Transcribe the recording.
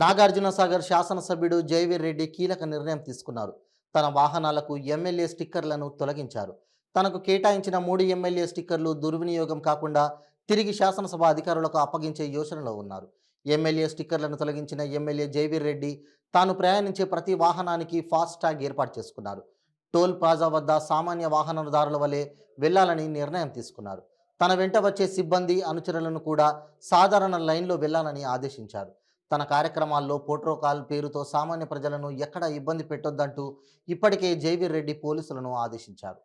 నాగార్జునసాగర్ శాసనసభ్యుడు జైవీర్ రెడ్డి కీలక నిర్ణయం తీసుకున్నారు. తన వాహనాలకు ఎమ్మెల్యే స్టిక్కర్లను తొలగించారు. తనకు కేటాయించిన 3 ఎమ్మెల్యే స్టిక్కర్లు దుర్వినియోగం కాకుండా తిరిగి శాసనసభ అధికారులకు అప్పగించే యోచనలో ఉన్నారు. ఎమ్మెల్యే స్టిక్కర్లను తొలగించిన ఎమ్మెల్యే జైవీర్ రెడ్డి తాను ప్రయాణించే ప్రతి వాహనానికి ఫాస్ట్ ట్యాగ్ ఏర్పాటు చేసుకున్నారు. టోల్ ప్లాజా వద్ద సామాన్య వాహనదారుల వలె వెళ్లాలని నిర్ణయం తీసుకున్నారు. తన వెంట వచ్చే సిబ్బంది అనుచరులను కూడా సాధారణ లైన్లో వెళ్లాలని ఆదేశించారు. తన కార్యక్రమాల్లో ప్రోటోకాల్ పేరుతో సామాన్య ప్రజలను ఎక్కడా ఇబ్బంది పెట్టొద్దంటూ ఇప్పటికే జైవీర్ రెడ్డి పోలీసులను ఆదేశించారు.